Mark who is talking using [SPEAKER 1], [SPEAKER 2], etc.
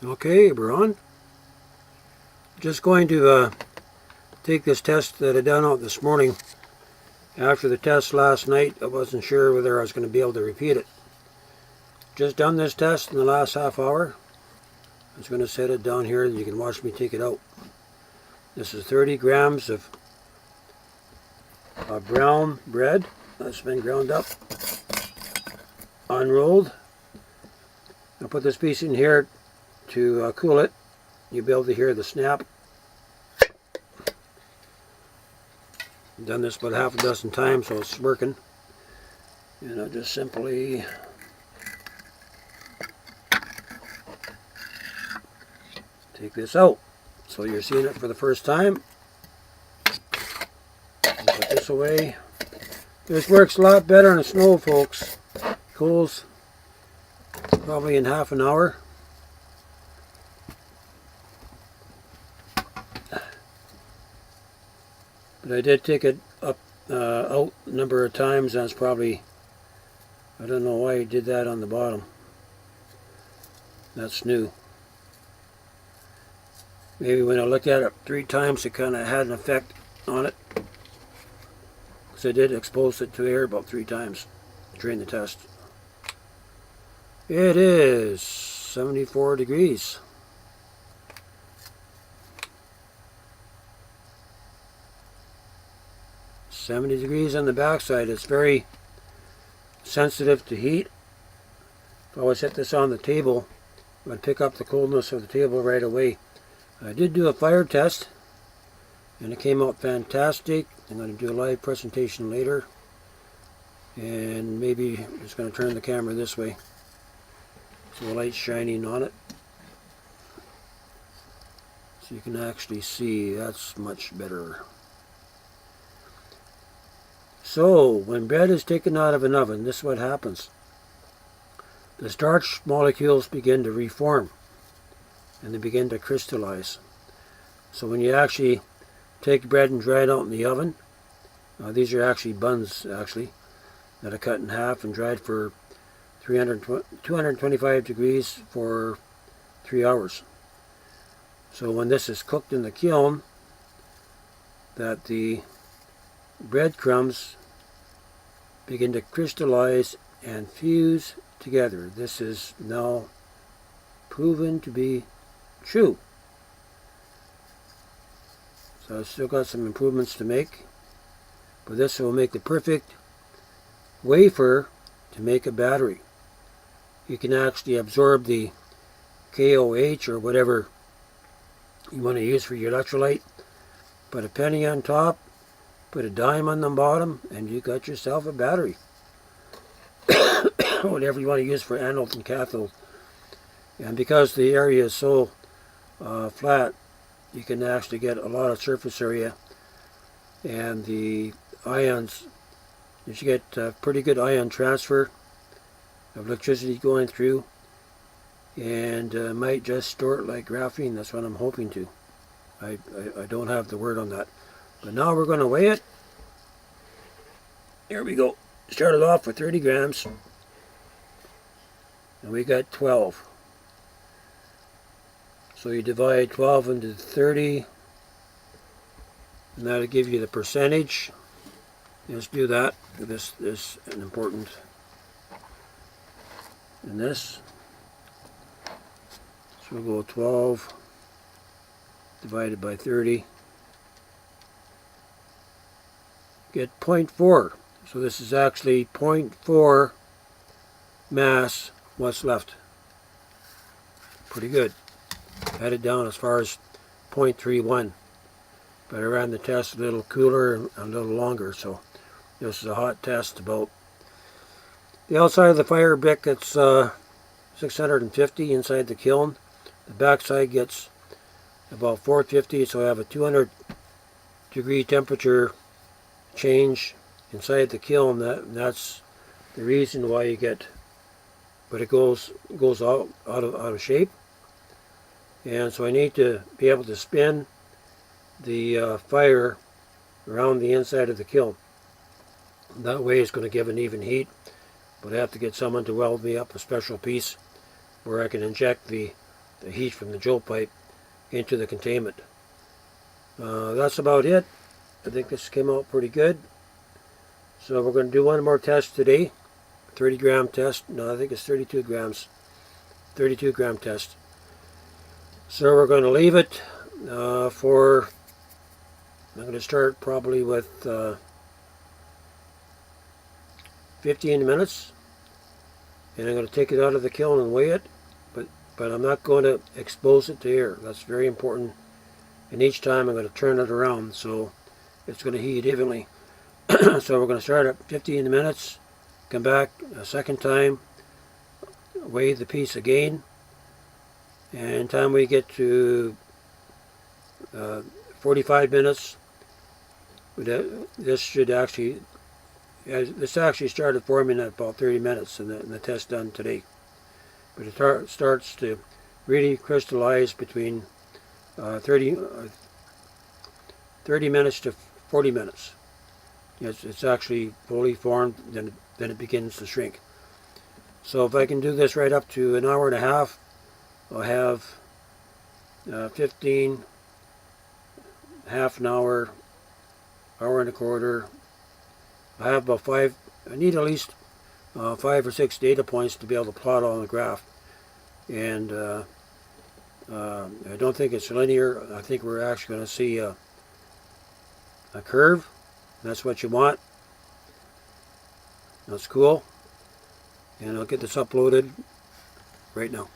[SPEAKER 1] Okay, we're on. Just going to take this test that I done out this morning. After the test last night, I wasn't sure whether I was going to be able to repeat it. Just done this test in the last half hour. I was going to set it down here and you can watch me take it out. This is 30 grams of brown bread that's been ground up, unrolled. I'll put this piece in here to cool it. You'll be able to hear the snap. I've done this about half a dozen times, so it's working. And I'll just simply take this out. So you're seeing it for the first time. Put this away. This works a lot better in the snow, folks. Cools probably in half an hour. But I did take it up out a number of times. That's probably, I don't know why I did that on the bottom. That's new. Maybe when I looked at it 3 times it kind of had an effect on it. Because I did expose it to air about 3 times during the test. It is 74 degrees. $70 degrees on the backside. It's very sensitive to heat. If I was set this on the table, it would pick up the coldness of the table right away. I did do a fire test and it came out fantastic. I'm going to do a live presentation later, and maybe I'm just going to turn the camera this way so the light's shining on it so you can actually see. That's much better. So, when bread is taken out of an oven, this is what happens. The starch molecules begin to reform and they begin to crystallize. So when you actually take bread and dry it out in the oven, these are actually buns that I cut in half and dried for 225 degrees for 3 hours. So when this is cooked in the kiln, that the breadcrumbs begin to crystallize and fuse together. This is now proven to be true. So I've still got some improvements to make, but this will make the perfect wafer to make a battery. You can actually absorb the KOH or whatever you want to use for your electrolyte. Put a penny on top, put a dime on the bottom, and you got yourself a battery. Whatever you want to use for anode and cathode. And because the area is so flat, you can actually get a lot of surface area, and the ions, you should get pretty good ion transfer of electricity going through, and might just store it like graphene. That's what I'm hoping to. I don't have the word on that. But now we're going to weigh it. Here we go. Started off with 30 grams. And we got 12. So you divide 12 into 30. And that'll give you the percentage. Let's do that. This is an important. And this. So we'll go 12 divided by 30. Get 0.4. So this is actually 0.4 mass what's left. Pretty good. Had it down as far as 0.31. But I ran the test a little cooler and a little longer, so this is a hot test. About the outside of the fire brick, it's 650 inside the kiln. The back side gets about 450, so I have a 200 degree temperature change inside the kiln. That's the reason why you get, but it goes out of shape. And so I need to be able to spin the fire around the inside of the kiln. That way it's going to give an even heat, but I have to get someone to weld me up a special piece where I can inject the the heat from the jolt pipe into the containment. That's about it. I think this came out pretty good. So we're going to do one more test today. 30 gram test. No, I think it's 32 grams. 32 gram test. So we're going to leave it for, I'm going to start probably with 15 minutes. And I'm going to take it out of the kiln and weigh it. But I'm not going to expose it to air. That's very important. And each time I'm going to turn it around so it's going to heat evenly. So we're going to start at 15 minutes, come back a second time, weigh the piece again, and time we get to 45 minutes, this actually started forming at about 30 minutes in the test done today. But it starts to really crystallize between 30 minutes to 40 minutes. It's actually fully formed, then it begins to shrink. So if I can do this right up to an hour and a half, I'll have 15, half an hour, hour and a quarter. I have about 5, I need at least 5 or 6 data points to be able to plot on the graph. And I don't think it's linear. I think we're actually going to see a curve. That's what you want. That's cool. And I'll get this uploaded right now.